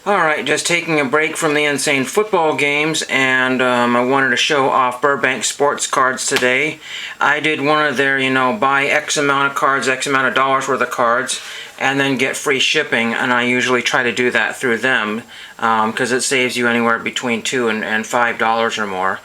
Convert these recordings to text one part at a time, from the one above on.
Alright, just taking a break from the insane football games, and I wanted to show off Burbank Sports Cards today. I did one of their, buy X amount of cards, X amount of dollars worth of cards, and then get free shipping, and I usually try to do that through them, because it saves you anywhere between $2 and $5 or more.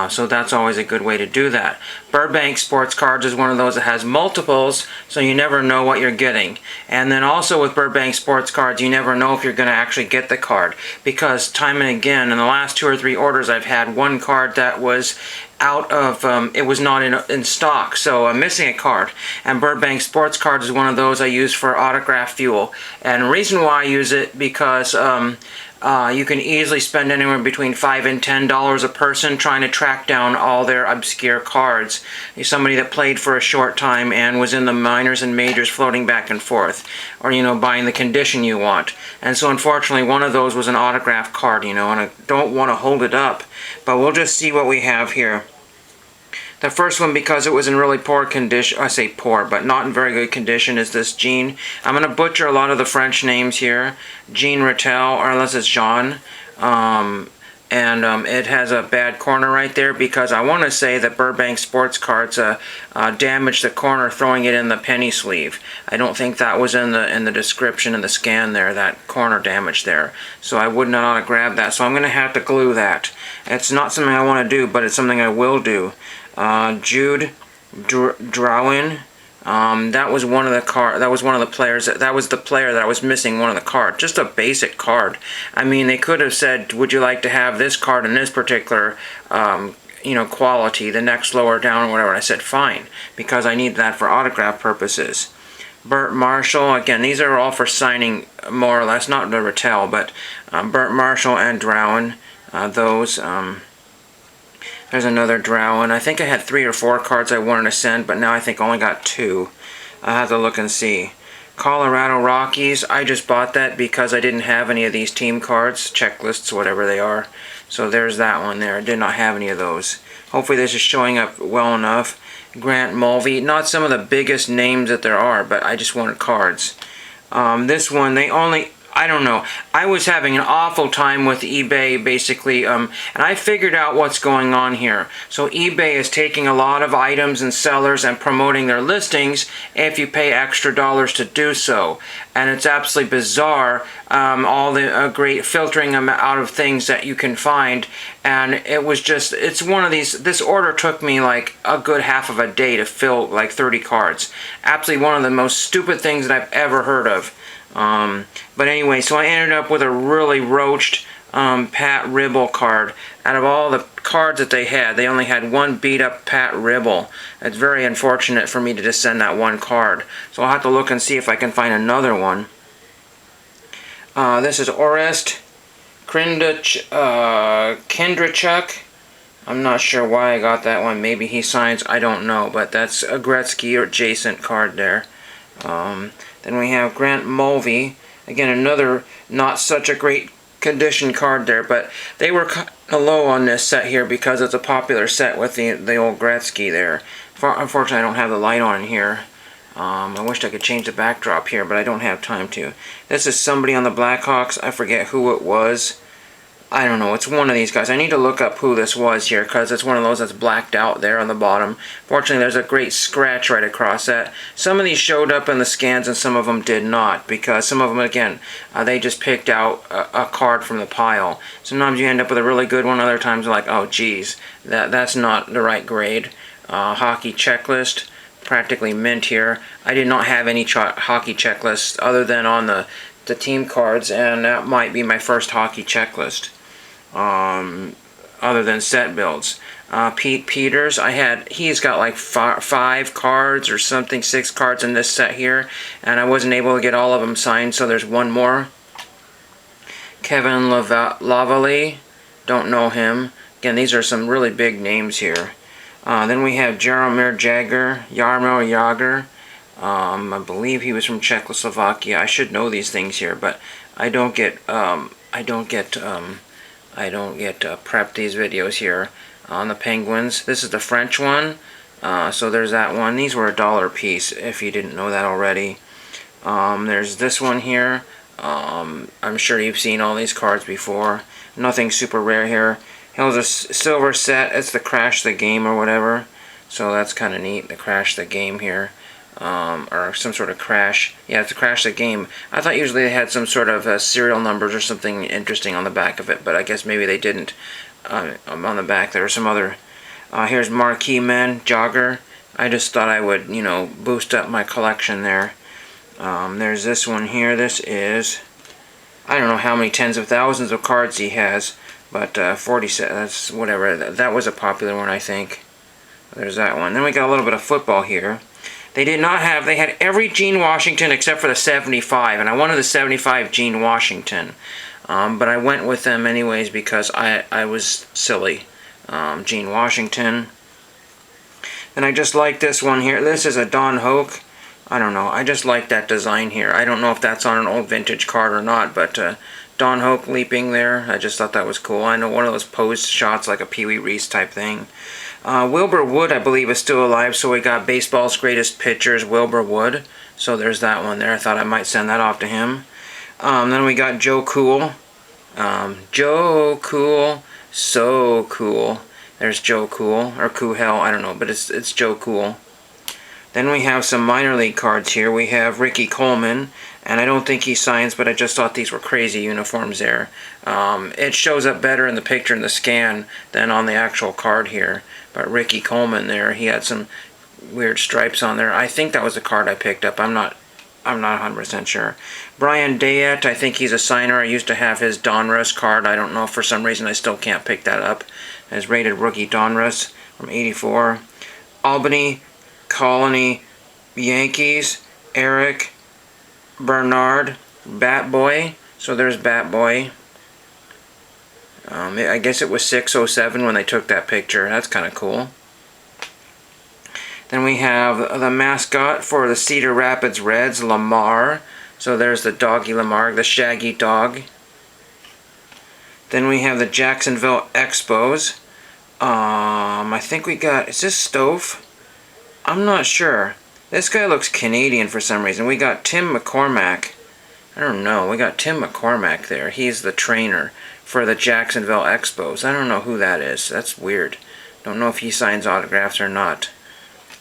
So that's always a good way to do that. Burbank Sports Cards is one of those that has multiples, so you never know what you're getting. And then also with Burbank Sports Cards, you never know if you're going to actually get the card, because time and again in the last 2 or 3 orders I've had one card that was out of, it was not in stock, so I'm missing a card. And Burbank Sports Cards is one of those I use for autograph fuel. And the reason why I use it, because you can easily spend anywhere between $5 and $10 a person trying to track down all their obscure cards. Somebody that played for a short time and was in the minors and majors floating back and forth, or buying the condition you want. And so unfortunately one of those was an autograph card, and I don't want to hold it up, but we'll just see what we have here. The first one, because it was in really poor condition, I say poor, but not in very good condition, is this Jean. I'm going to butcher a lot of the French names here. Jean Rattel, or unless it's Jean. It has a bad corner right there, because I want to say that Burbank Sports Cards damaged the corner throwing it in the penny sleeve. I don't think that was in the description in the scan there, that corner damage there. So I would not want to grab that, so I'm going to have to glue that. It's not something I want to do, but it's something I will do. Jude Drouin. That was one of the players. That was the player that I was missing one of the cards. Just a basic card. I mean, they could have said, "Would you like to have this card in this particular, quality? The next lower down or whatever." And I said, "Fine," because I need that for autograph purposes. Burt Marshall. Again, these are all for signing, more or less. Not the Rattel, but Burt Marshall and Drouin. There's another Drow, and I think I had 3 or 4 cards I wanted to send, but now I think I only got 2. I'll have to look and see. Colorado Rockies, I just bought that because I didn't have any of these team cards, checklists, whatever they are. So there's that one there. I did not have any of those. Hopefully this is showing up well enough. Grant Mulvey, not some of the biggest names that there are, but I just wanted cards. This one, I don't know. I was having an awful time with eBay, basically, and I figured out what's going on here. So eBay is taking a lot of items and sellers and promoting their listings if you pay extra dollars to do so. And it's absolutely bizarre, all the great filtering them out of things that you can find. And it was just, it's one of these, this order took me like a good half of a day to fill like 30 cards. Absolutely one of the most stupid things that I've ever heard of. But anyway, so I ended up with a really roached Pat Ribble card. Out of all the cards that they had, they only had one beat up Pat Ribble. It's very unfortunate for me to just send that one card. So I'll have to look and see if I can find another one. This is Orest Kindrachuk. I'm not sure why I got that one. Maybe he signs, I don't know. But that's a Gretzky or adjacent card there. Then we have Grant Mulvey. Again, another not such a great condition card there, but they were kind of low on this set here because it's a popular set with the old Gretzky there. Unfortunately, I don't have the light on here. I wished I could change the backdrop here, but I don't have time to. This is somebody on the Blackhawks. I forget who it was. I don't know, it's one of these guys. I need to look up who this was here, because it's one of those that's blacked out there on the bottom. Fortunately, there's a great scratch right across that. Some of these showed up in the scans and some of them did not, because some of them, again, they just picked out a card from the pile. Sometimes you end up with a really good one, other times you're like, oh geez, that's not the right grade. Hockey checklist, practically mint here. I did not have any hockey checklists other than on the team cards, and that might be my first hockey checklist. Other than set builds. Pete Peters, he's got like 5 cards or something, 6 cards in this set here, and I wasn't able to get all of them signed, so there's one more. Kevin Lavallee, don't know him. Again, these are some really big names here. Then we have Jaromir Jagr. I believe he was from Czechoslovakia. I should know these things here, but I don't get prep these videos here on the Penguins. This is the French one, so there's that one. These were $1 a piece, if you didn't know that already. There's this one here. I'm sure you've seen all these cards before. Nothing super rare here. Here's a silver set. It's the Crash the Game or whatever. So that's kind of neat, the Crash the Game here. Or some sort of crash. Yeah, it's a Crash the Game. I thought usually they had some sort of serial numbers or something interesting on the back of it, but I guess maybe they didn't. On the back there are some other... here's Marquee Men, Jogger. I just thought I would, you know, boost up my collection there. There's this one here. This is... I don't know how many tens of thousands of cards he has, but 40 that's whatever. That was a popular one, I think. There's that one. Then we got a little bit of football here. They did not have, they had every Gene Washington except for the 75, and I wanted the 75 Gene Washington. But I went with them anyways because I was silly. Gene Washington. Then I just like this one here. This is a Don Hoke. I don't know. I just like that design here. I don't know if that's on an old vintage card or not, but Don Hoke leaping there. I just thought that was cool. I know one of those posed shots like a Pee Wee Reese type thing. Wilbur Wood, I believe, is still alive, so we got Baseball's Greatest Pitchers, Wilbur Wood. So there's that one there. I thought I might send that off to him. Then we got Joe Cool. Joe Cool, so cool. There's Joe Cool, or Cool Hell, I don't know, but it's Joe Cool. Then we have some minor league cards here. We have Ricky Coleman, and I don't think he signs, but I just thought these were crazy uniforms there. It shows up better in the picture in the scan than on the actual card here. But Ricky Coleman there, he had some weird stripes on there. I think that was the card I picked up. I'm not 100% sure. Brian Dayette, I think he's a signer. I used to have his Donruss card. I don't know, for some reason I still can't pick that up. His rated rookie Donruss from '84. Albany Colony Yankees, Eric Bernard, Bat Boy. So there's Bat Boy. I guess it was 607 when they took that picture. That's kind of cool. Then we have the mascot for the Cedar Rapids Reds, Lamar. So there's the doggy Lamar, the shaggy dog. Then we have the Jacksonville Expos. I think we got, is this Stove? I'm not sure. This guy looks Canadian for some reason. We got Tim McCormack. I don't know. We got Tim McCormack there. He's the trainer for the Jacksonville Expos. I don't know who that is. That's weird. Don't know if he signs autographs or not.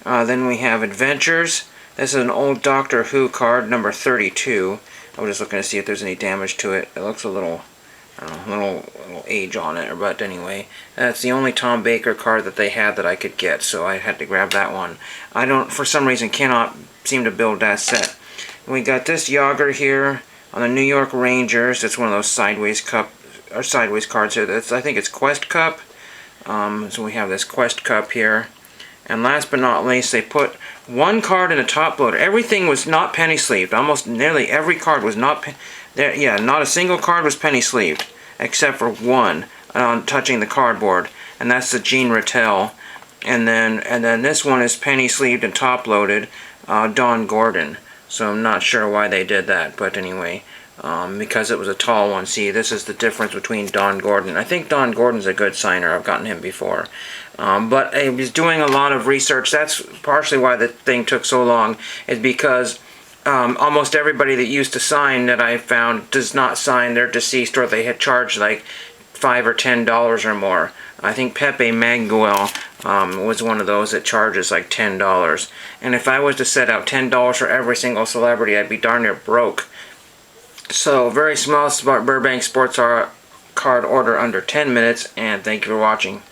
Then we have Adventures. This is an old Doctor Who card, number 32. I was just looking to see if there's any damage to it. It looks a little, I don't know, little age on it. But anyway, that's the only Tom Baker card that they had that I could get, so I had to grab that one. I don't, for some reason, cannot seem to build that set. We got this Yager here on the New York Rangers. It's one of those sideways cards here. I think it's Quest Cup. So we have this Quest Cup here. And last but not least, they put one card in a top loader. Everything was not penny sleeved. Almost nearly every card was not there. Yeah, not a single card was penny sleeved, except for one touching the cardboard, and that's the Gene Rattel. And then this one is penny sleeved and top loaded, Don Gordon. So I'm not sure why they did that, but anyway, because it was a tall one. See, this is the difference between Don Gordon. I think Don Gordon's a good signer. I've gotten him before. But I was doing a lot of research. That's partially why the thing took so long, is because almost everybody that used to sign that I found does not sign. They're deceased, or they had charged like $5 or $10 or more. I think Pepe Manguel was one of those that charges like $10. And if I was to set out $10 for every single celebrity, I'd be darn near broke. So, very small Burbank sports card order under 10 minutes, and thank you for watching.